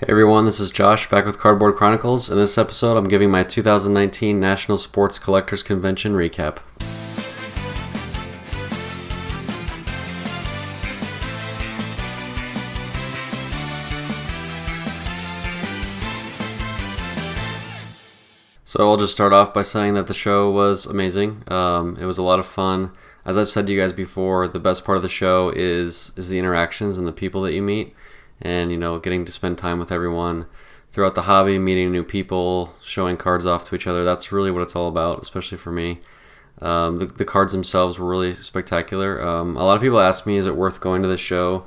Hey everyone, this is Josh back with Cardboard Chronicles. In this episode, I'm giving my 2019 National Sports Collectors Convention recap. So I'll just start off by saying that the show was amazing. It was a lot of fun. As I've said to you guys before, the best part of the show is the interactions and the people that you meet. And, getting to spend time with everyone throughout the hobby, meeting new people, showing cards off to each other. That's really what it's all about, especially for me. The cards themselves were really spectacular. A lot of people ask me, is it worth going to the show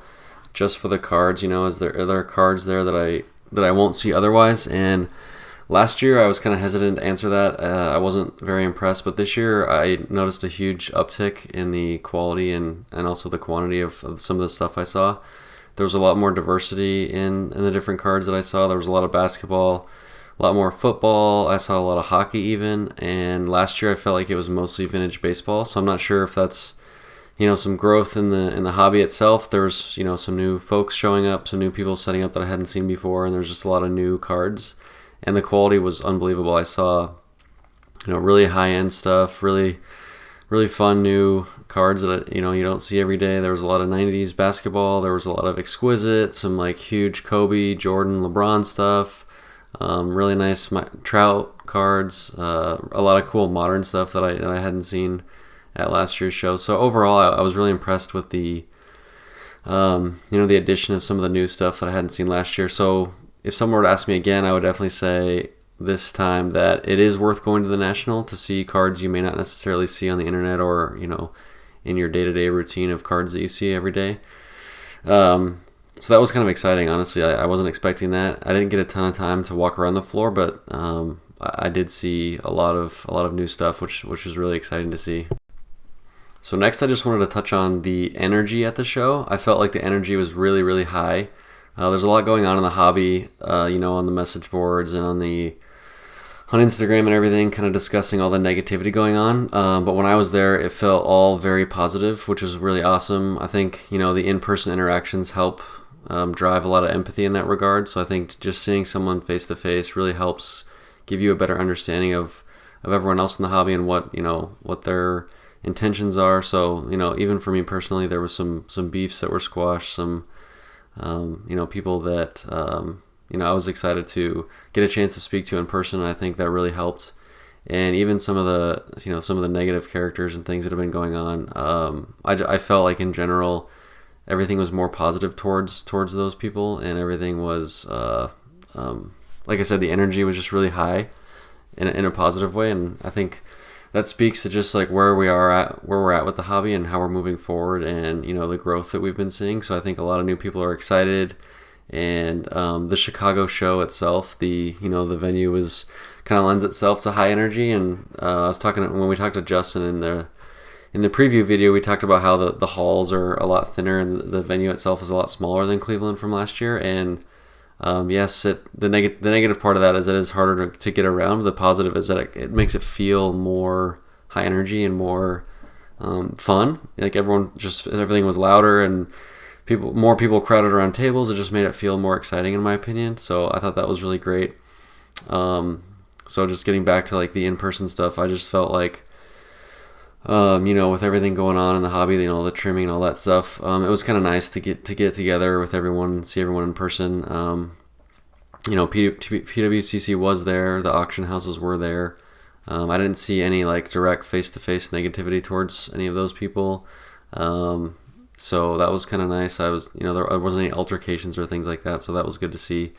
just for the cards? Are there cards there that I won't see otherwise? And last year I was kind of hesitant to answer that. I wasn't very impressed, but this year I noticed a huge uptick in the quality and also the quantity of some of the stuff I saw. There was a lot more diversity in the different cards that I saw. There was a lot of basketball, a lot more football. I saw a lot of hockey even. And last year I felt like it was mostly vintage baseball. So I'm not sure if that's, some growth in the hobby itself. There was, some new folks showing up, some new people setting up that I hadn't seen before. And there's just a lot of new cards. And the quality was unbelievable. I saw, really high-end stuff, really fun new cards that you don't see every day. There was a lot of 90s basketball. There was a lot of exquisite, some huge Kobe, Jordan, LeBron stuff. Really nice Trout cards. A lot of cool modern stuff that I hadn't seen at last year's show. So overall, I was really impressed with the the addition of some of the new stuff that I hadn't seen last year. So if someone were to ask me again, I would definitely say this time that it is worth going to the National to see cards you may not necessarily see on the internet or in your day-to-day routine of cards that you see every day. So that was kind of exciting, honestly. I wasn't expecting that. I didn't get a ton of time to walk around the floor, but I did see a lot of new stuff, which was really exciting to see. So next, I just wanted to touch on the energy at the show. I felt like the energy was really, really high. There's a lot going on in the hobby, on the message boards and on Instagram and everything, kind of discussing all the negativity going on. But when I was there, it felt all very positive, which was really awesome. I think, the in-person interactions help drive a lot of empathy in that regard. So I think just seeing someone face-to-face really helps give you a better understanding of everyone else in the hobby and what their intentions are. So, even for me personally, there was some beefs that were squashed, some people that I was excited to get a chance to speak to in person, and I think that really helped. And even some of the negative characters and things that have been going on, I felt like in general everything was more positive towards those people, and everything was like I said, the energy was just really high in a positive way, and I think that speaks to just where we're at with the hobby and how we're moving forward, and the growth that we've been seeing. So I think a lot of new people are excited. And the Chicago show itself, the venue was kind of lends itself to high energy. And I was talking when we talked to Justin in the preview video, we talked about how the halls are a lot thinner and the venue itself is a lot smaller than Cleveland from last year. And yes, the negative part of that is it is harder to get around. The positive is that it makes it feel more high energy and more fun. Everything was louder and more people crowded around tables. It just made it feel more exciting, in my opinion. So I thought that was really great. So just getting back to the in-person stuff, I just felt like, with everything going on in the hobby, the trimming and all that stuff, it was kind of nice to get together with everyone and see everyone in person. PWCC was there. The auction houses were there. I didn't see any direct face-to-face negativity towards any of those people. So that was kind of nice. There wasn't any altercations or things like that, so that was good to see.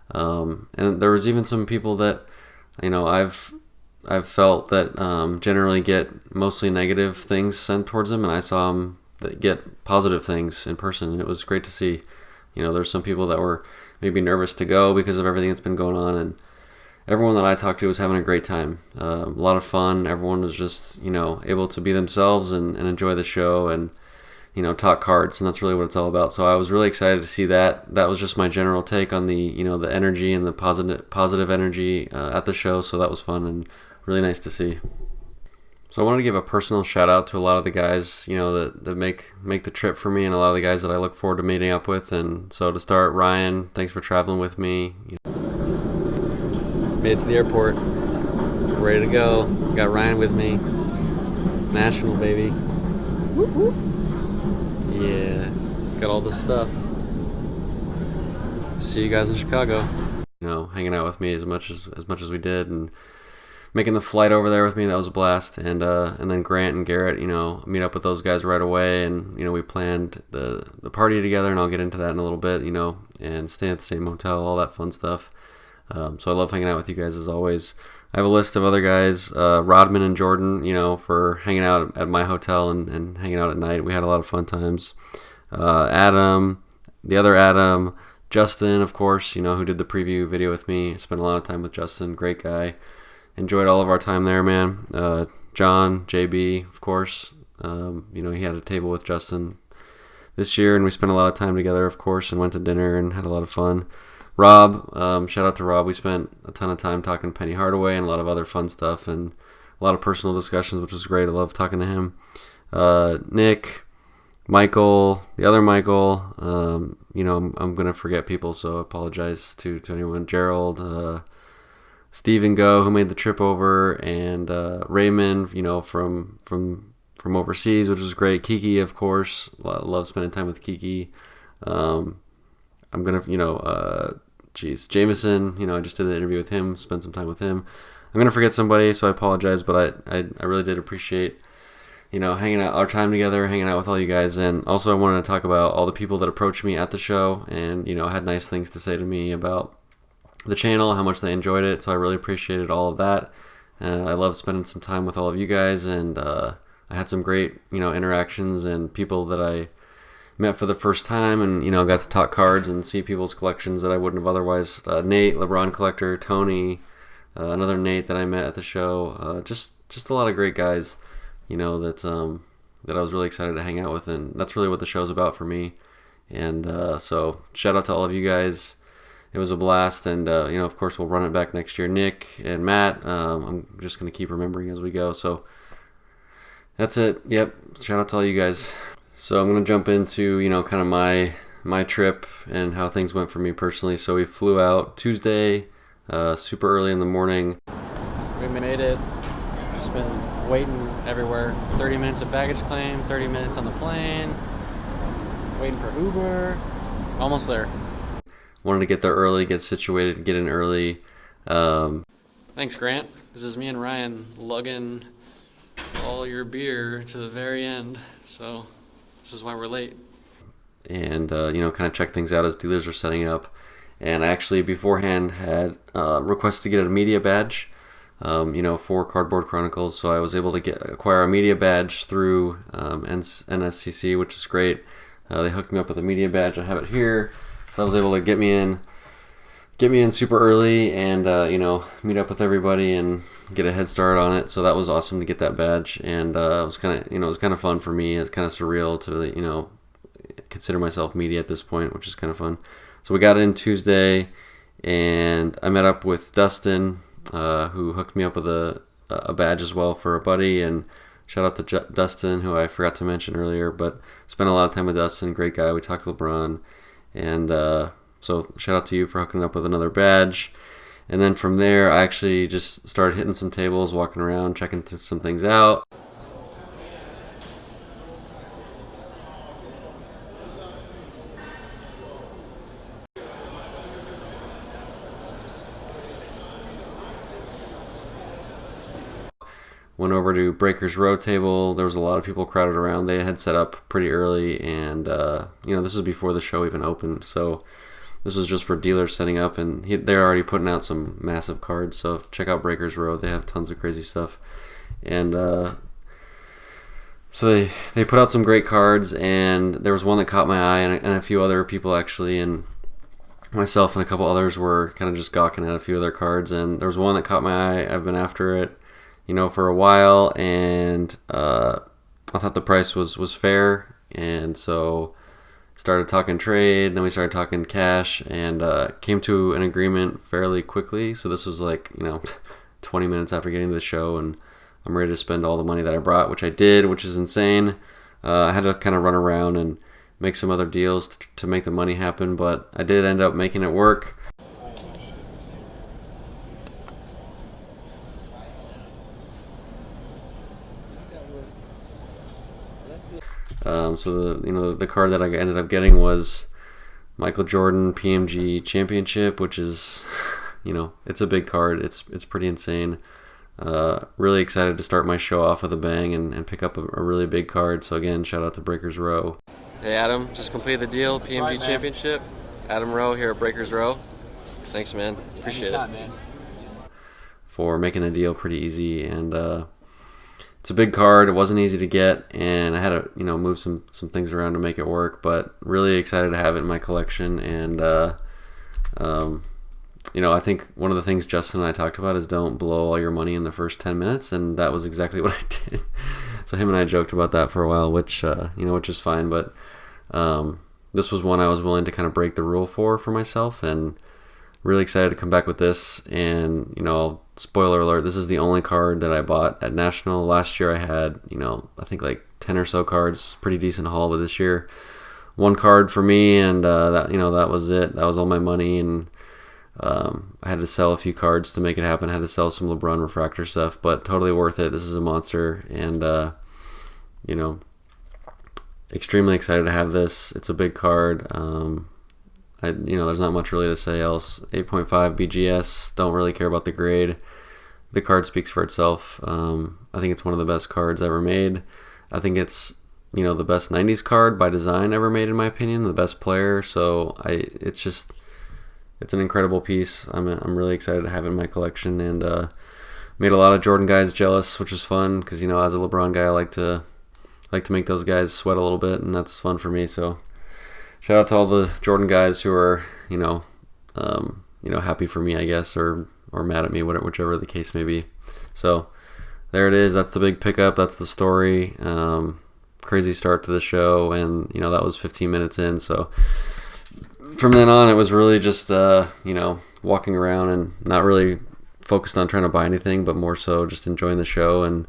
And there was even some people that, I've felt that generally get mostly negative things sent towards them, and I saw them that get positive things in person, and it was great to see. There's some people that were maybe nervous to go because of everything that's been going on, and everyone that I talked to was having a great time. A lot of fun. Everyone was just, able to be themselves and enjoy the show and talk cards, and that's really what it's all about. So I was really excited to see that. That was just my general take on the the energy and the positive energy at the show. So that was fun and really nice to see. So I wanted to give a personal shout out to a lot of the guys, that make the trip for me, and a lot of the guys that I look forward to meeting up with. And so to start, Ryan, thanks for traveling with me. Made it to the airport, ready to go. Got Ryan with me. National, baby. Whoop, whoop. Yeah, got all this stuff. See you guys in Chicago. Hanging out with me as much as we did, and making the flight over there with me, that was a blast. And then Grant and Garrett, meet up with those guys right away, and we planned the party together, and I'll get into that in a little bit, and staying at the same hotel, all that fun stuff. So I love hanging out with you guys as always. I have a list of other guys, Rodman and Jordan, for hanging out at my hotel and hanging out at night. We had a lot of fun times. Adam, the other Adam, Justin, of course, who did the preview video with me. Spent a lot of time with Justin, great guy. Enjoyed all of our time there, man. John, JB, of course. He had a table with Justin this year, and we spent a lot of time together, of course, and went to dinner and had a lot of fun. Rob, shout out to Rob. We spent a ton of time talking Penny Hardaway and a lot of other fun stuff, and a lot of personal discussions, which was great. I love talking to him. Nick, Michael, the other Michael. I'm going to forget people, so I apologize to anyone. Gerald, Stephen Go, who made the trip over, and Raymond, from overseas, which was great. Kiki, of course. Love spending time with Kiki. I'm going to, Jameson, I just did the interview with him, spent some time with him. I'm going to forget somebody, so I apologize, but I really did appreciate, hanging out, our time together, hanging out with all you guys. And also I wanted to talk about all the people that approached me at the show and, had nice things to say to me about the channel, how much they enjoyed it. So I really appreciated all of that. I love spending some time with all of you guys, and I had some great, interactions and people that I met for the first time, and got to talk cards and see people's collections that I wouldn't have otherwise. Nate, LeBron collector, Tony, another Nate that I met at the show. Just a lot of great guys, that I was really excited to hang out with, and that's really what the show's about for me. And so shout out to all of you guys. It was a blast, and of course we'll run it back next year. Nick and Matt, I'm just gonna keep remembering as we go. So that's it. Yep. Shout out to all you guys. So I'm going to jump into, kind of my trip and how things went for me personally. So we flew out Tuesday, super early in the morning. We made it. Just been waiting everywhere. 30 minutes of baggage claim, 30 minutes on the plane, waiting for Uber. Almost there. Wanted to get there early, get situated, get in early. Thanks, Grant. This is me and Ryan lugging all your beer to the very end. So this is why we're late. And, kind of check things out as dealers are setting up. And I actually beforehand had requested to get a media badge, for Cardboard Chronicles. So I was able to acquire a media badge through NSCC, which is great. They hooked me up with a media badge. I have it here. So I was able to get me in super early and, meet up with everybody and get a head start on it. So that was awesome to get that badge. And it was kind of fun for me. It's kind of surreal to, consider myself media at this point, which is kind of fun. So we got in Tuesday, and I met up with Dustin, who hooked me up with a badge as well for a buddy. And shout out to Dustin, who I forgot to mention earlier, but spent a lot of time with Dustin. Great guy. We talked to LeBron. And so shout out to you for hooking up with another badge. And then from there, I actually just started hitting some tables, walking around, checking some things out. Went over to Breakers Row table. There was a lot of people crowded around. They had set up pretty early, and this is before the show even opened. So this was just for dealers setting up, and they're already putting out some massive cards. So check out Breakers Row. They have tons of crazy stuff. And so they put out some great cards, and there was one that caught my eye, and a few other people actually, and myself and a couple others were kind of just gawking at a few of their cards. And there was one that caught my eye. I've been after it, for a while, and I thought the price was fair, and so started talking trade, then we started talking cash, and came to an agreement fairly quickly. So this was 20 minutes after getting to the show, and I'm ready to spend all the money that I brought, which I did, which is insane. I had to kind of run around and make some other deals to make the money happen, but I did end up making it work. So the card that I ended up getting was Michael Jordan PMG Championship, which is, it's a big card. It's pretty insane. Really excited to start my show off with a bang and pick up a really big card. So again, shout out to Breakers Row. Hey Adam, just completed the deal, PMG Championship. Adam Rowe here at Breakers Row. Thanks, man. Appreciate it. Man. For making the deal pretty easy, and it's a big card. It wasn't easy to get, and I had to move some things around to make it work. But really excited to have it in my collection, and I think one of the things Justin and I talked about is don't blow all your money in the first 10 minutes, and that was exactly what I did. So him and I joked about that for a while, which is fine. But this was one I was willing to kind of break the rule for myself, and really excited to come back with this. And spoiler alert, this is the only card that I bought at National. Last year I had I think like 10 or so cards, pretty decent haul. But this year, one card for me, and that was it. That was all my money, and I had to sell a few cards to make it happen. I had to sell some LeBron refractor stuff, but totally worth it. This is a monster, and extremely excited to have this. It's a big card. There's not much really to say else. 8.5 BGS. Don't really care about the grade. The card speaks for itself. I think it's one of the best cards ever made. I think it's the best 90s card by design ever made, in my opinion. The best player. So it's an incredible piece. I'm really excited to have it in my collection, and made a lot of Jordan guys jealous, which was fun because as a LeBron guy, I like to make those guys sweat a little bit, and that's fun for me. So shout out to all the Jordan guys who are happy for me, I guess, or mad at me, whichever the case may be. So there it is. That's the big pickup. That's the story. Crazy start to the show, and that was 15 minutes in. So from then on, it was really just walking around and not really focused on trying to buy anything, but more so just enjoying the show. And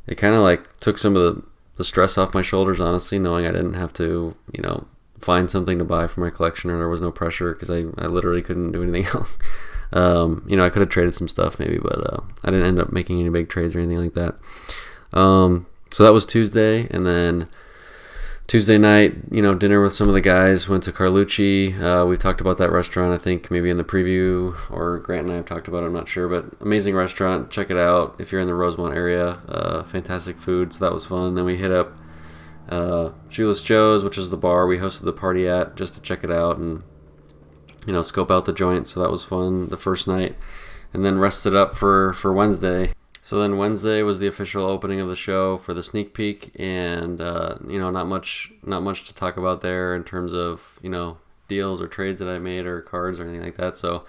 it kind of like took some of the stress off my shoulders, honestly, knowing I didn't have to find something to buy for my collection, or there was no pressure because I literally couldn't do anything else. I could have traded some stuff maybe, but I didn't end up making any big trades or anything like that. So that was Tuesday, and then Tuesday night, dinner with some of the guys. Went to Carlucci. We talked about that restaurant, I think, maybe in the preview, or Grant and I have talked about it, I'm not sure. But amazing restaurant. Check it out if you're in the Rosemont area. Fantastic food, so that was fun. Then we hit up Shoeless Joe's, which is the bar we hosted the party at, just to check it out and scope out the joint. So that was fun the first night. And then rested up for Wednesday. So then Wednesday was the official opening of the show for the sneak peek, and not much to talk about there in terms of deals or trades that I made or cards or anything like that. So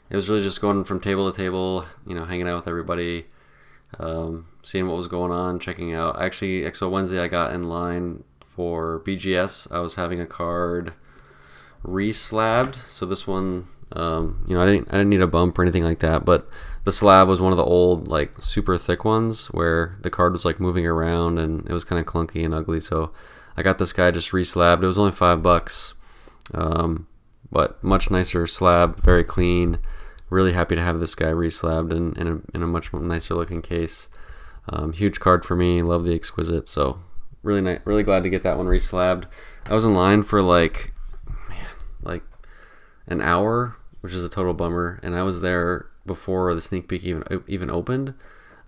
it was really just going from table to table, hanging out with everybody, seeing what was going on, checking out. So Wednesday I got in line for BGS. I was having a card re-slabbed, so this one, I didn't need a bump or anything like that, but the slab was one of the old, like, super thick ones where the card was like moving around and it was kind of clunky and ugly. So I got this guy just re-slabbed. It was only $5, but much nicer slab, very clean. Really happy to have this guy re-slabbed in a much nicer looking case. Huge card for me. Love the Exquisite. So really glad to get that one re-slabbed. I was in line for like an hour, which is a total bummer, and I was there before the sneak peek even opened.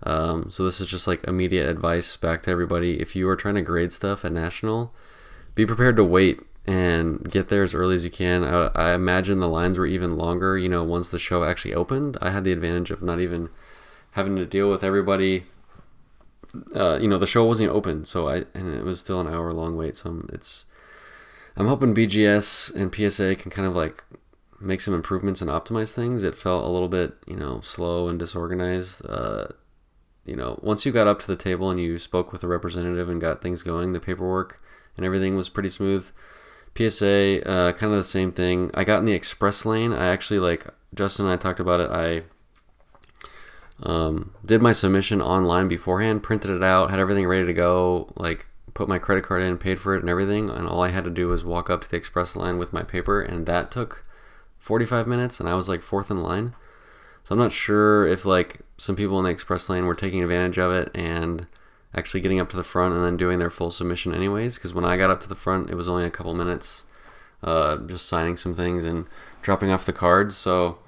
So this is just like immediate advice back to everybody. If you are trying to grade stuff at National, be prepared to wait and get there as early as you can. I imagine the lines were even longer, once the show actually opened. I had the advantage of not even having to deal with everybody. The show wasn't open, and it was still an hour long wait. So I'm hoping BGS and PSA can kind of like make some improvements and optimize things. It felt a little bit, slow and disorganized. Once you got up to the table and you spoke with a representative and got things going, the paperwork and everything was pretty smooth. PSA, kind of the same thing. I got in the express lane. I actually, Justin and I talked about it. I Did my submission online beforehand, printed it out, had everything ready to go, like put my credit card in, paid for it and everything, and all I had to do was walk up to the express line with my paper, and that took 45 minutes, and I was like fourth in line. So I'm not sure if like some people in the express lane were taking advantage of it and actually getting up to the front and then doing their full submission anyways, because when I got up to the front, it was only a couple minutes, just signing some things and dropping off the cards. So,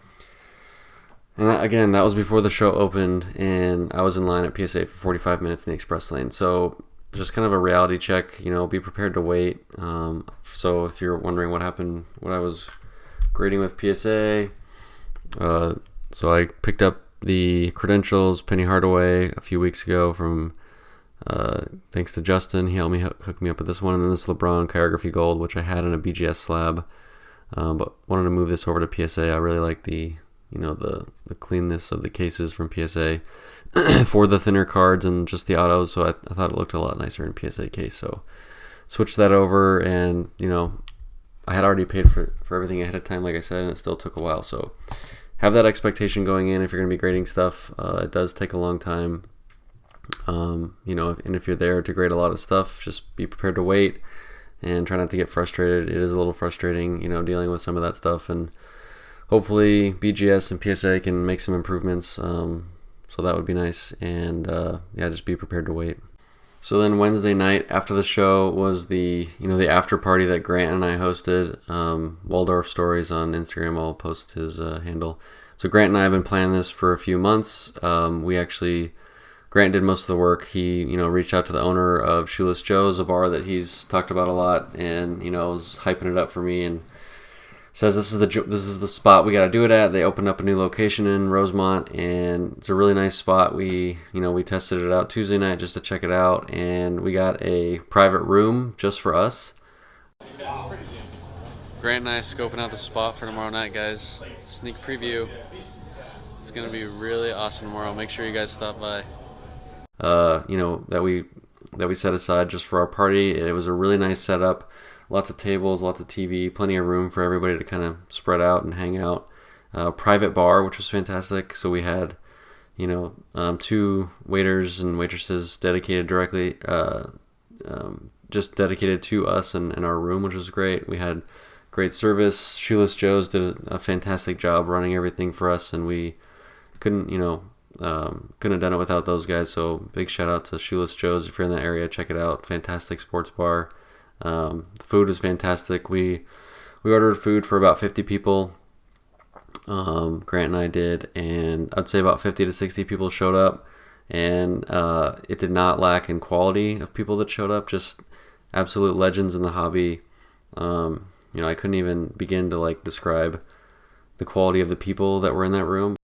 and again, that was before the show opened, and I was in line at PSA for 45 minutes in the express lane. So just kind of a reality check, be prepared to wait. So if you're wondering what happened, what I was grading with PSA, so I picked up the credentials, Penny Hardaway, a few weeks ago from, thanks to Justin. He helped me hook me up with this one, and then this LeBron Chirography Gold, which I had in a BGS slab, but wanted to move this over to PSA. I really like the cleanness of the cases from PSA for the thinner cards and just the autos, so I thought it looked a lot nicer in PSA case. So switched that over, and I had already paid for everything ahead of time, like I said, and it still took a while. So have that expectation going in if you're going to be grading stuff. It does take a long time. And if you're there to grade a lot of stuff, just be prepared to wait and try not to get frustrated. It is a little frustrating, dealing with some of that stuff, and hopefully BGS and PSA can make some improvements. So that would be nice, and just be prepared to wait. So then Wednesday night after the show was the after party that Grant and I hosted. Waldorf Stories on Instagram, I'll post his handle. So Grant and I have been planning this for a few months. Grant did most of the work. He reached out to the owner of Shoeless Joe's, a bar that he's talked about a lot, and was hyping it up for me, and says this is the spot we got to do it at. They opened up a new location in Rosemont, and it's a really nice spot. We tested it out Tuesday night just to check it out, and we got a private room just for us. Grant and I scoping out the spot for tomorrow night, guys. Sneak preview. It's gonna be really awesome tomorrow. Make sure you guys stop by. That we set aside just for our party. It was a really nice setup. Lots of tables, lots of TV, plenty of room for everybody to kind of spread out and hang out. Private bar, which was fantastic. So we had, 2 waiters and waitresses dedicated directly, just dedicated to us and our room, which was great. We had great service. Shoeless Joe's did a fantastic job running everything for us, and we couldn't have done it without those guys. So big shout out to Shoeless Joe's. If you're in that area, check it out. Fantastic sports bar. The food was fantastic. We ordered food for about 50 people. Grant and I did, and I'd say about 50 to 60 people showed up, and it did not lack in quality of people that showed up. Just absolute legends in the hobby. I couldn't even begin to describe the quality of the people that were in that room.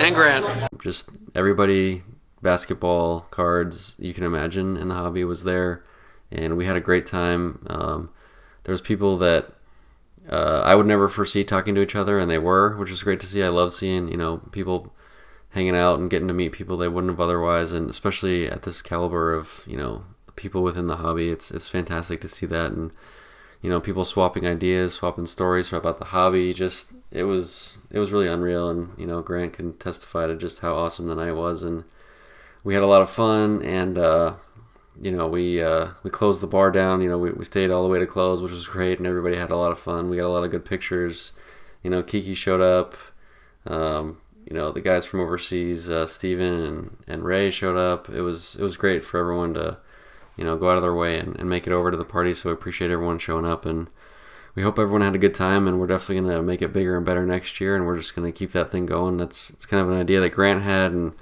And Grant. Just everybody, basketball, cards, you can imagine in the hobby was there, and we had a great time. There was people that I would never foresee talking to each other, and they were, which was great to see. I love seeing, people hanging out and getting to meet people they wouldn't have otherwise, and especially at this caliber of, people within the hobby, it's fantastic to see that, and people swapping ideas, swapping stories about the hobby. Just it was really unreal, and Grant can testify to just how awesome the night was, and we had a lot of fun, and we closed the bar down. We stayed all the way to close, which was great, and everybody had a lot of fun. We got a lot of good pictures. Kiki showed up. The guys from overseas, Steven and Ray showed up. It was great for everyone to go out of their way and make it over to the party. So we appreciate everyone showing up, and we hope everyone had a good time, and we're definitely going to make it bigger and better next year, and we're just going to keep that thing going. It's kind of an idea that Grant had, and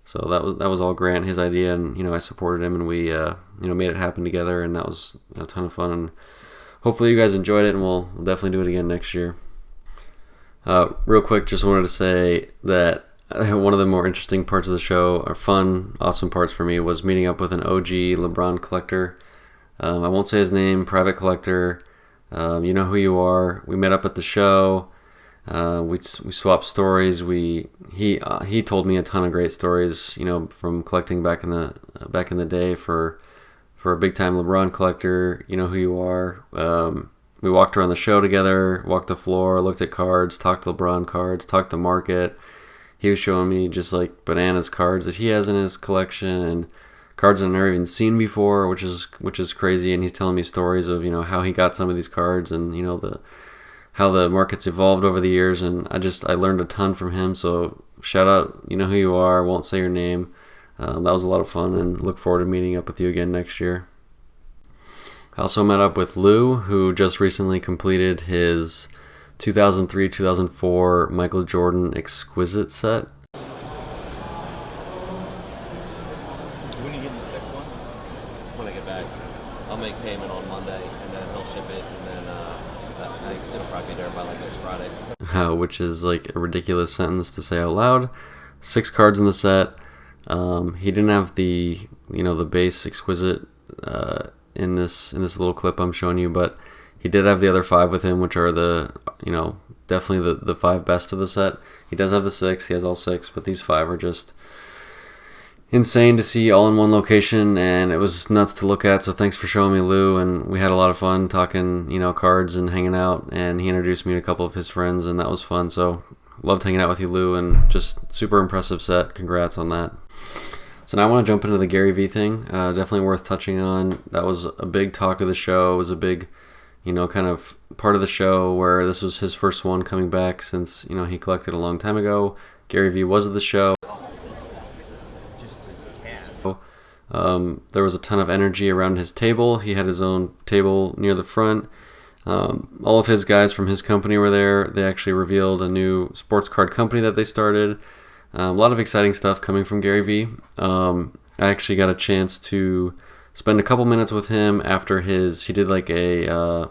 so that was all Grant, his idea, and I supported him, and we made it happen together, and that was a ton of fun, and hopefully you guys enjoyed it, and we'll definitely do it again next year. Real quick, just wanted to say that one of the more interesting parts of the show, or fun, awesome parts for me, was meeting up with an OG LeBron collector. I won't say his name, private collector. You know who you are. We met up at the show. We swapped stories. He told me a ton of great stories, from collecting back in the day for for a big time LeBron collector, you know who you are. We walked around the show together, walked the floor, looked at cards, talked LeBron cards, talked the market. He was showing me just like bananas cards that he has in his collection and cards I've never even seen before, which is crazy. And he's telling me stories of, you know, how he got some of these cards and, you know, how the market's evolved over the years. And I learned a ton from him. So shout out, you know who you are. Won't say your name. That was a lot of fun, and look forward to meeting up with you again next year. I also met up with Lou, who just recently completed his 2003-2004 Michael Jordan Exquisite set. When are you getting the sixth one? When I get back. I'll make payment on Monday, and then he'll ship it, and then it'll probably be there by like next Friday. Which is like a ridiculous sentence to say out loud. 6 cards in the set. He didn't have the base Exquisite in this little clip I'm showing you, but he did have the other 5 with him, which are definitely the 5 best of the set. He does have the 6, he has all 6, but these 5 are just insane to see all in one location, and it was nuts to look at. So thanks for showing me, Lou, and we had a lot of fun talking, cards and hanging out, and he introduced me to a couple of his friends, and that was fun. So loved hanging out with you, Lou, and just super impressive set. Congrats on that. So now I want to jump into the Gary Vee thing. Definitely worth touching on. That was a big talk of the show. It was a big, kind of part of the show where this was his first one coming back since, he collected a long time ago. Gary Vee was at the show. There was a ton of energy around his table. He had his own table near the front. All of his guys from his company were there. They actually revealed a new sports card company that they started. A lot of exciting stuff coming from Gary Vee. I actually got a chance to spend a couple minutes with him after he did like I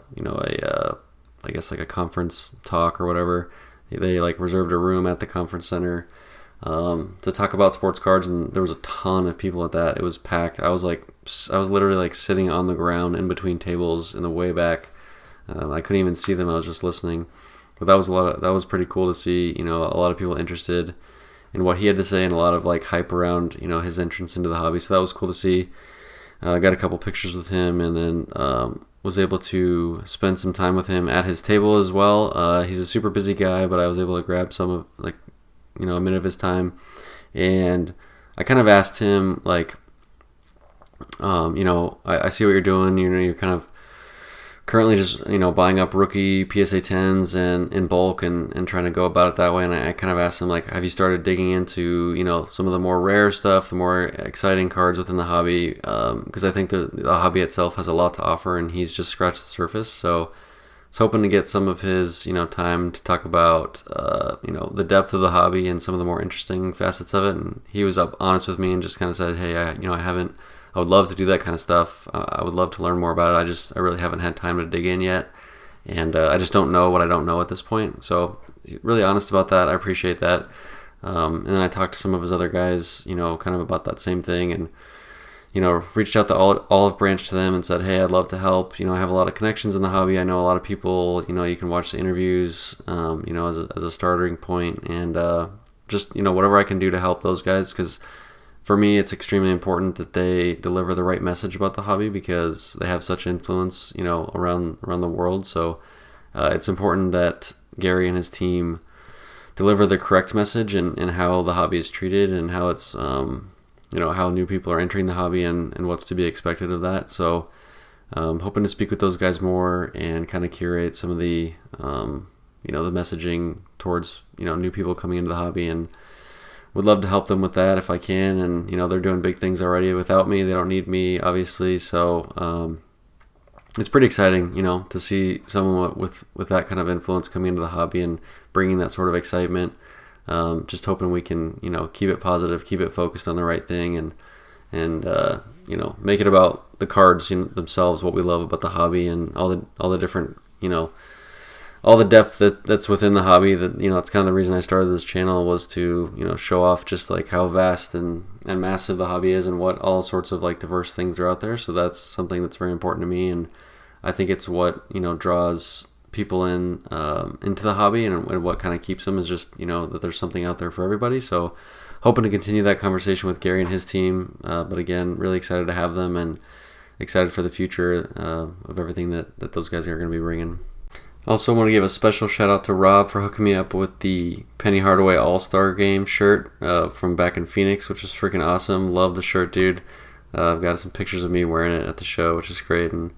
guess like a conference talk or whatever. They like reserved a room at the conference center to talk about sports cards, and there was a ton of people at that. It was packed. I was literally like sitting on the ground in between tables in the way back. I couldn't even see them. I was just listening. But that was pretty cool to see, a lot of people interested in what he had to say, and a lot of like hype around, his entrance into the hobby. So that was cool to see. I got a couple pictures with him, and then was able to spend some time with him at his table as well. He's a super busy guy, but I was able to grab some of a minute of his time, and I kind of asked him like, I see what you're doing. You're kind of currently just buying up rookie PSA 10s and in bulk and trying to go about it that way. And I kind of asked him like, have you started digging into some of the more rare stuff, the more exciting cards within the hobby? Because I think the hobby itself has a lot to offer, and he's just scratched the surface. So I was hoping to get some of his time to talk about the depth of the hobby and some of the more interesting facets of it. And he was honest with me and just kind of said, hey, I would love to do that kind of stuff. I would love to learn more about it. I really haven't had time to dig in yet, and I just don't know what I don't know at this point. So really honest about that. I appreciate that. And then I talked to some of his other guys, kind of about that same thing, and reached out to Olive Branch to them and said, hey, I'd love to help. I have a lot of connections in the hobby. I know a lot of people. You can watch the interviews, as a starting point, and just whatever I can do to help those guys, because for me, it's extremely important that they deliver the right message about the hobby, because they have such influence, around the world. So it's important that Gary and his team deliver the correct message and how the hobby is treated, and how it's, how new people are entering the hobby and what's to be expected of that. So hoping to speak with those guys more and kind of curate some of the, the messaging towards, new people coming into the hobby, and would love to help them with that if I can. And they're doing big things already without me. They don't need me, obviously. So it's pretty exciting, to see someone with that kind of influence coming into the hobby and bringing that sort of excitement. Just hoping we can keep it positive, keep it focused on the right thing, and make it about the cards themselves, what we love about the hobby, and all the different all the depth that's within the hobby. That that's kind of the reason I started this channel, was to show off just like how vast and massive the hobby is, and what all sorts of like diverse things are out there. So that's something that's very important to me, and I think it's what draws people into the hobby, and what kind of keeps them is just that there's something out there for everybody. So hoping to continue that conversation with Gary and his team, but again, really excited to have them, and excited for the future of everything that those guys are going to be bringing. Also want to give a special shout out to Rob for hooking me up with the Penny Hardaway All-Star Game shirt from back in Phoenix, which is freaking awesome. Love the shirt, dude. I've got some pictures of me wearing it at the show, which is great, and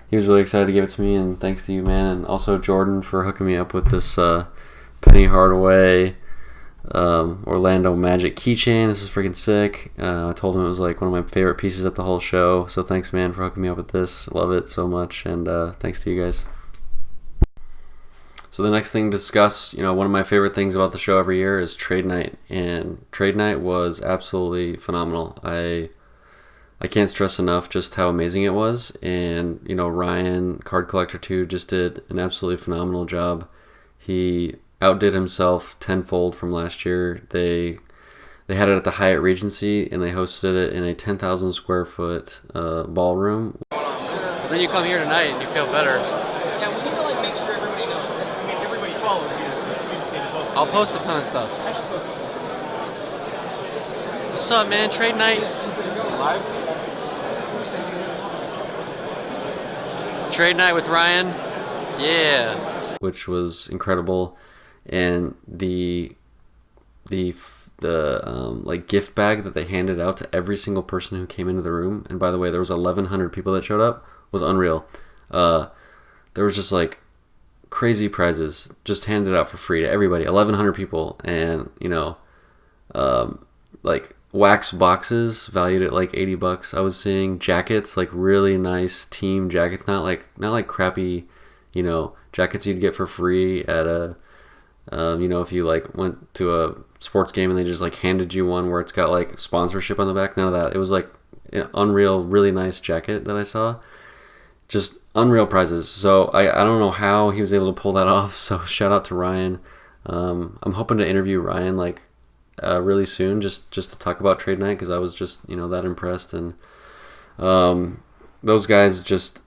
he was really excited to give it to me, and thanks to you, man. And also Jordan for hooking me up with this Penny Hardaway Orlando Magic keychain. This is freaking sick. I told him it was like one of my favorite pieces of the whole show, so thanks, man, for hooking me up with this. Love it so much, and thanks to you guys. So the next thing to discuss, one of my favorite things about the show every year is trade night, and trade night was absolutely phenomenal. I can't stress enough just how amazing it was, and Ryan, Card Collector 2, just did an absolutely phenomenal job. He outdid himself tenfold from last year. They had it at the Hyatt Regency, and they hosted it in a 10,000 square foot ballroom. Then you come here tonight and you feel better. Yeah, we need to make sure everybody knows. I mean, everybody follows you, so you just need to post. I'll post a ton of stuff. What's up, man? Trade night. Trade night with Ryan. Yeah. Which was incredible, and the gift bag that they handed out to every single person who came into the room, and by the way, there was 1,100 people that showed up, was unreal. There was just crazy prizes just handed out for free to everybody, 1,100 people, and wax boxes valued at $80. I was seeing jackets, really nice team jackets, not like crappy, jackets you'd get for free at a if you went to a sports game and they just handed you one where it's got sponsorship on the back. None of that. It was an unreal, really nice jacket that I saw. Just unreal prizes. So I don't know how he was able to pull that off. So shout out to Ryan. I'm hoping to interview Ryan really soon, just to talk about trade night, because I was just that impressed. And those guys, just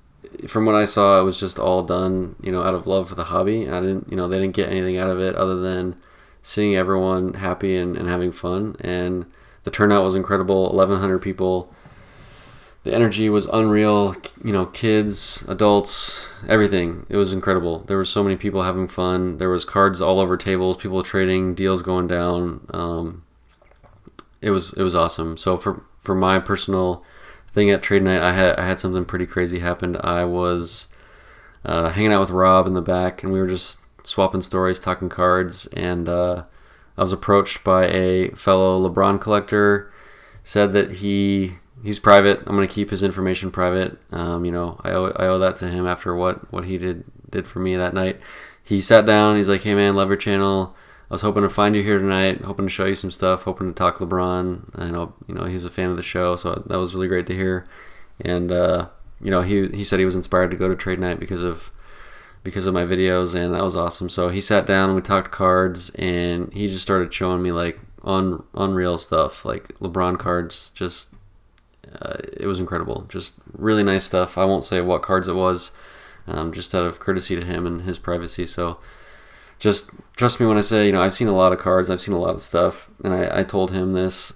from what I saw, it was just all done out of love for the hobby. I didn't they didn't get anything out of it other than seeing everyone happy and having fun. And the turnout was incredible. 1,100 people. The energy was unreal. Kids, adults, everything. It was incredible. There were so many people having fun. There was cards all over tables, people trading, deals going down. It was awesome. So for my personal thing at trade night, I had something pretty crazy happen. I was hanging out with Rob in the back, and we were just swapping stories, talking cards, and I was approached by a fellow LeBron collector. Said that he's private. I'm gonna keep his information private. I owe that to him after what he did for me that night. He sat down. He's like, "Hey man, love your channel. I was hoping to find you here tonight. Hoping to show you some stuff. Hoping to talk LeBron. I know he's a fan of the show, so that was really great to hear." And he said he was inspired to go to trade night because of my videos, and that was awesome. So he sat down and we talked cards, and he just started showing me unreal stuff, LeBron cards. Just it was incredible. Just really nice stuff. I won't say what cards it was, just out of courtesy to him and his privacy. So just trust me when I say, I've seen a lot of cards, I've seen a lot of stuff, and I told him this.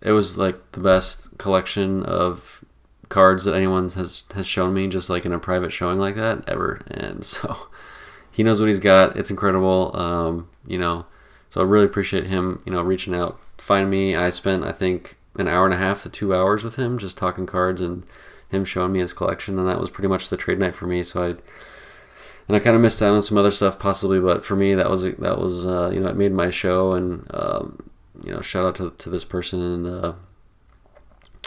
It was the best collection of cards that anyone has shown me, just in a private showing like that, ever. And so he knows what he's got. It's incredible. So I really appreciate him, reaching out, finding me. I spent, I think, an hour and a half to 2 hours with him, just talking cards and him showing me his collection, and that was pretty much the trade night for me. So I kind of missed out on some other stuff possibly, but for me that was it made my show. And shout out to this person, and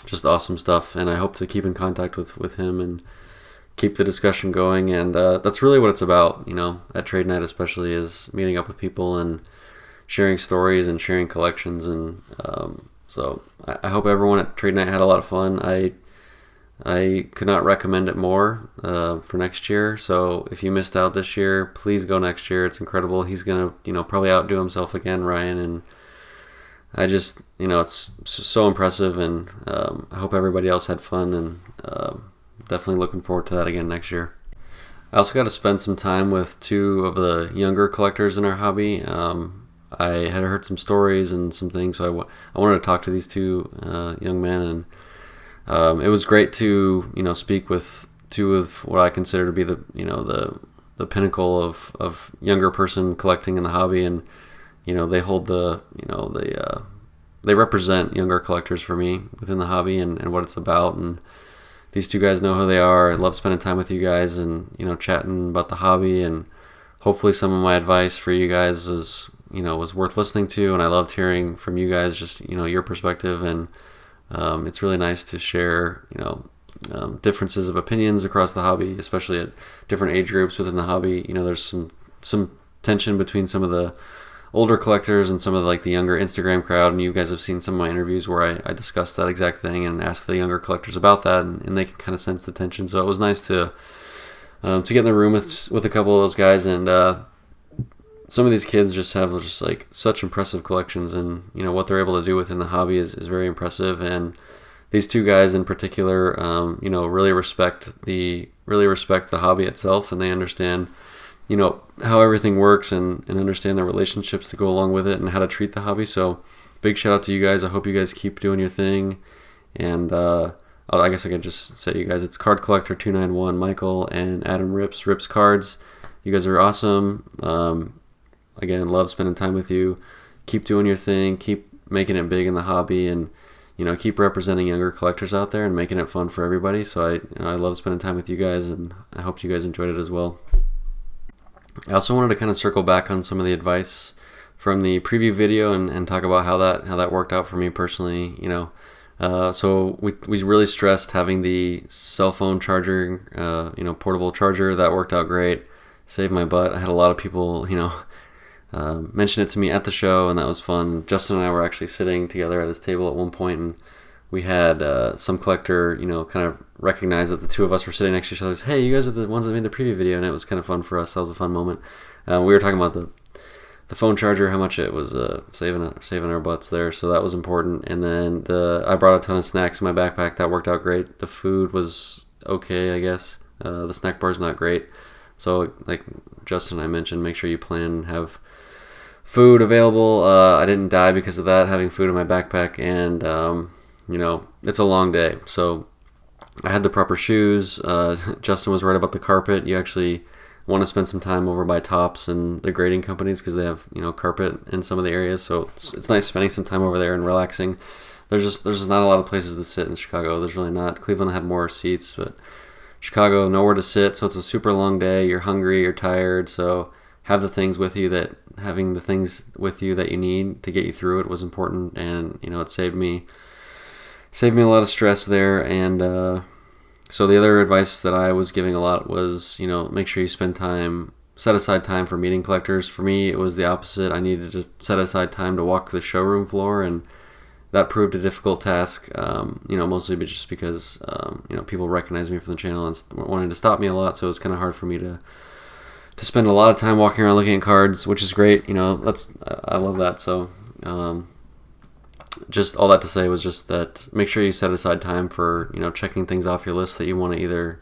just awesome stuff. And I hope to keep in contact with him and keep the discussion going. And that's really what it's about, at trade night especially, is meeting up with people and sharing stories and sharing collections. And so I hope everyone at trade night had a lot of fun. I could not recommend it more for next year. So if you missed out this year, please go next year. It's incredible. He's gonna probably outdo himself again, Ryan, and I just it's so impressive. And I hope everybody else had fun, and definitely looking forward to that again next year. I also got to spend some time with two of the younger collectors in our hobby. I had heard some stories and some things, so I wanted to talk to these two young men, and it was great to speak with two of what I consider to be the pinnacle of younger person collecting in the hobby, and they hold they represent younger collectors for me within the hobby and what it's about. And these two guys know who they are. I love spending time with you guys and chatting about the hobby, and hopefully some of my advice for you guys was worth listening to, and I loved hearing from you guys just your perspective. And it's really nice to share differences of opinions across the hobby, especially at different age groups within the hobby. There's some tension between some of the older collectors and some of the younger Instagram crowd, and you guys have seen some of my interviews where I discussed that exact thing and asked the younger collectors about that, and they can kind of sense the tension. So it was nice to get in the room with a couple of those guys, and some of these kids just have such impressive collections, and what they're able to do within the hobby is very impressive. And these two guys in particular, really respect the hobby itself, and they understand how everything works and understand the relationships that go along with it and how to treat the hobby. So big shout out to you guys. I hope you guys keep doing your thing. And I guess I could just say, you guys, it's Card Collector 291, Michael and Adam Rips Cards. You guys are awesome. Again, love spending time with you. Keep doing your thing. Keep making it big in the hobby, and keep representing younger collectors out there and making it fun for everybody. So I love spending time with you guys, and I hope you guys enjoyed it as well. I also wanted to kind of circle back on some of the advice from the preview video and talk about how that worked out for me personally. So we really stressed having the cell phone charger, portable charger. That worked out great. Saved my butt. I had a lot of people, mention it to me at the show, and that was fun. Justin and I were actually sitting together at his table at one point, and we had some collector, kind of recognize that the two of us were sitting next to each other. Hey, you guys are the ones that made the preview video, and it was kind of fun for us. That was a fun moment. We were talking about the phone charger, how much it was saving our butts there, so that was important. And then I brought a ton of snacks in my backpack. That worked out great. The food was okay, I guess. The snack bar's not great. So like Justin and I mentioned, make sure you have food available. I didn't die because of that, having food in my backpack, and it's a long day, so I had the proper shoes. Justin was right about the carpet. You actually want to spend some time over by Tops and the grading companies because they have carpet in some of the areas, so it's nice spending some time over there and relaxing. There's just not a lot of places to sit in Chicago. There's really not. Cleveland had more seats, but Chicago, nowhere to sit, so it's a super long day. You're hungry, you're tired, so having the things with you that you need to get you through it was important, and it saved me a lot of stress there. And so the other advice that I was giving a lot was make sure you set aside time for meeting collectors. For me, it was the opposite. I needed to set aside time to walk the showroom floor, and that proved a difficult task, mostly just because people recognize me from the channel and wanted to stop me a lot, so it was kind of hard for me to spend a lot of time walking around looking at cards, which is great. I love that. So just all that to say was just that make sure you set aside time for checking things off your list that you want to either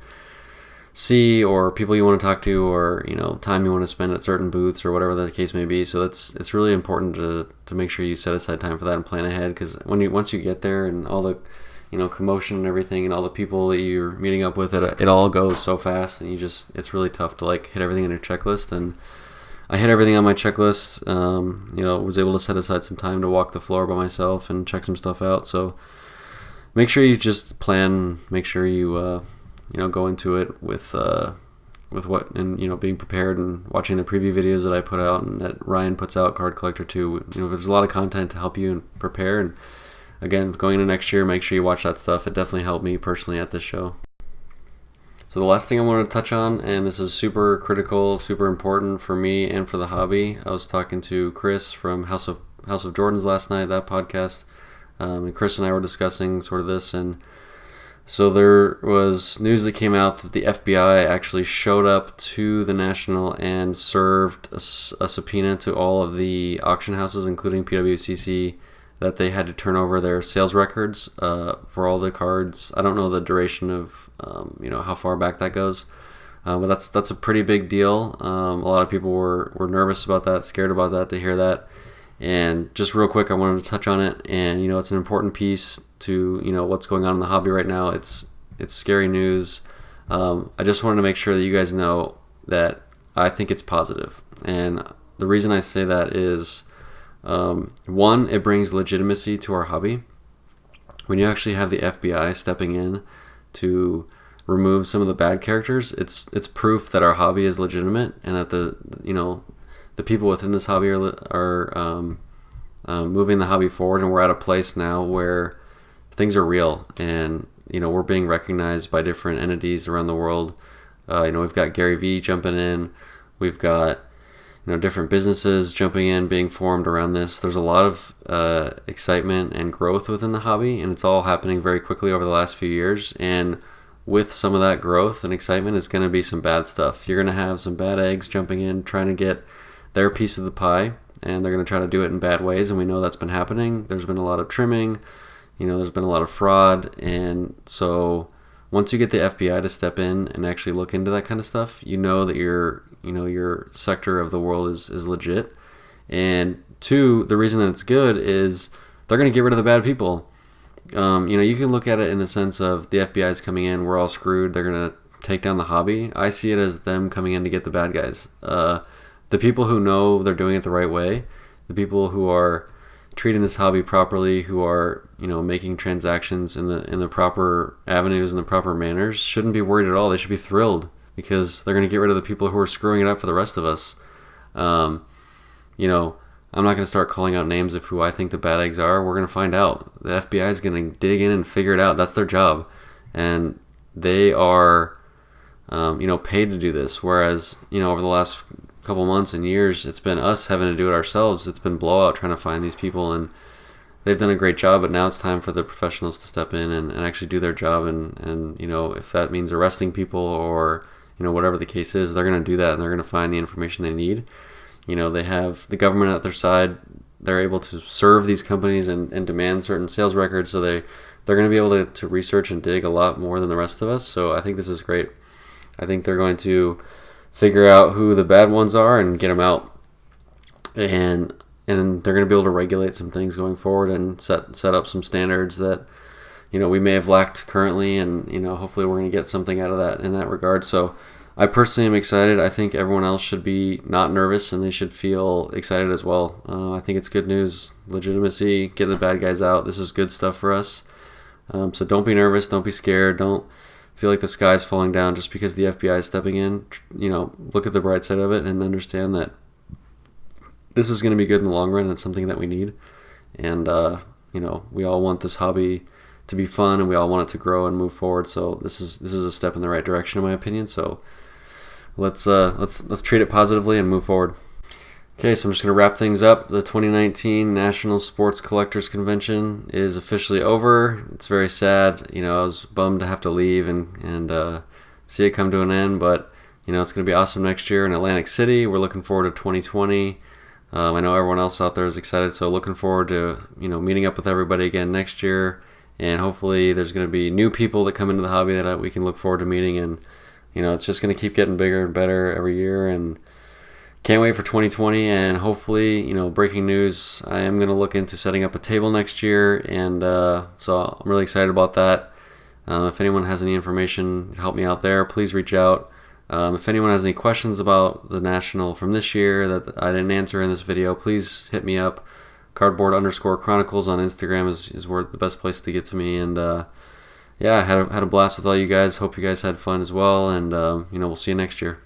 see, or people you want to talk to, or time you want to spend at certain booths, or whatever the case may be. So it's really important to make sure you set aside time for that and plan ahead, because once you get there and all the commotion and everything and all the people that you're meeting up with, it all goes so fast, and it's really tough to hit everything on your checklist. And I hit everything on my checklist. Was able to set aside some time to walk the floor by myself and check some stuff out. So make sure you just plan. Make sure you go into it with what, and being prepared and watching the preview videos that I put out and that Ryan puts out, Card Collector 2. There's a lot of content to help you and prepare. And again, going into next year, make sure you watch that stuff. It definitely helped me personally at this show. So the last thing I wanted to touch on, and this is super critical, super important for me and for the hobby. I was talking to Chris from House of Jordans last night, that podcast, and Chris and I were discussing sort of this, and so there was news that came out that the FBI actually showed up to the National and served a subpoena to all of the auction houses, including PWCC, that they had to turn over their sales records for all the cards. I don't know the duration of how far back that goes, but that's a pretty big deal. A lot of people were nervous about that, scared about that, to hear that. And just real quick, I wanted to touch on it. And it's an important piece to what's going on in the hobby right now. It's scary news. I just wanted to make sure that you guys know that I think it's positive. And the reason I say that is, one, it brings legitimacy to our hobby. When you actually have the FBI stepping in to remove some of the bad characters, it's proof that our hobby is legitimate, and that the people within this hobby are moving the hobby forward, and we're at a place now where things are real, and we're being recognized by different entities around the world. We've got Gary Vee jumping in, we've got different businesses jumping in, being formed around this. There's a lot of excitement and growth within the hobby, and it's all happening very quickly over the last few years. And with some of that growth and excitement is going to be some bad stuff. You're going to have some bad eggs jumping in, trying to get their piece of the pie, and they're going to try to do it in bad ways, and we know that's been happening. There's been a lot of trimming, there's been a lot of fraud, and so once you get the FBI to step in and actually look into that kind of stuff, that your sector of the world is legit. And two, the reason that it's good is they're going to get rid of the bad people. You can look at it in the sense of the FBI is coming in, we're all screwed, they're going to take down the hobby. I see it as them coming in to get the bad guys. The people who know they're doing it the right way, the people who are treating this hobby properly, who are making transactions in the proper avenues and the proper manners, shouldn't be worried at all. They should be thrilled, because they're going to get rid of the people who are screwing it up for the rest of us. I'm not going to start calling out names of who I think the bad eggs are. We're going to find out. The FBI is going to dig in and figure it out. That's their job, and they are paid to do this. Whereas over the last couple months and years, it's been us having to do it ourselves. It's been blowout trying to find these people, and they've done a great job, but now it's time for the professionals to step in and actually do their job. And if that means arresting people or whatever the case is, they're going to do that, and they're going to find the information they need. They have the government at their side. They're able to serve these companies and demand certain sales records, so they're going to be able to research and dig a lot more than the rest of us. So I think this is great. I think they're going to figure out who the bad ones are and get them out, and they're going to be able to regulate some things going forward and set up some standards that we may have lacked currently, and hopefully we're going to get something out of that in that regard. So I personally am excited. I think everyone else should be not nervous, and they should feel excited as well. I think it's good news, legitimacy, get the bad guys out. This is good stuff for us. So don't be nervous, don't be scared, don't feel like the sky's falling down just because the FBI is stepping in. Look at the bright side of it and understand that this is going to be good in the long run, and it's something that we need. And we all want this hobby to be fun, and we all want it to grow and move forward. So this is a step in the right direction, in my opinion. So let's treat it positively and move forward. Okay, so I'm just going to wrap things up. The 2019 National Sports Collectors Convention is officially over. It's very sad. I was bummed to have to leave and see it come to an end, but it's going to be awesome next year in Atlantic City. We're looking forward to 2020. I know everyone else out there is excited, so looking forward to meeting up with everybody again next year, and hopefully there's going to be new people that come into the hobby that we can look forward to meeting, and it's just going to keep getting bigger and better every year, and can't wait for 2020. And hopefully, breaking news, I am going to look into setting up a table next year, and so I'm really excited about that. If anyone has any information to help me out there, please reach out. If anyone has any questions about the National from this year that I didn't answer in this video, please hit me up. Cardboard_Chronicles on Instagram is where the best place to get to me. And I had a blast with all you guys. Hope you guys had fun as well, and we'll see you next year.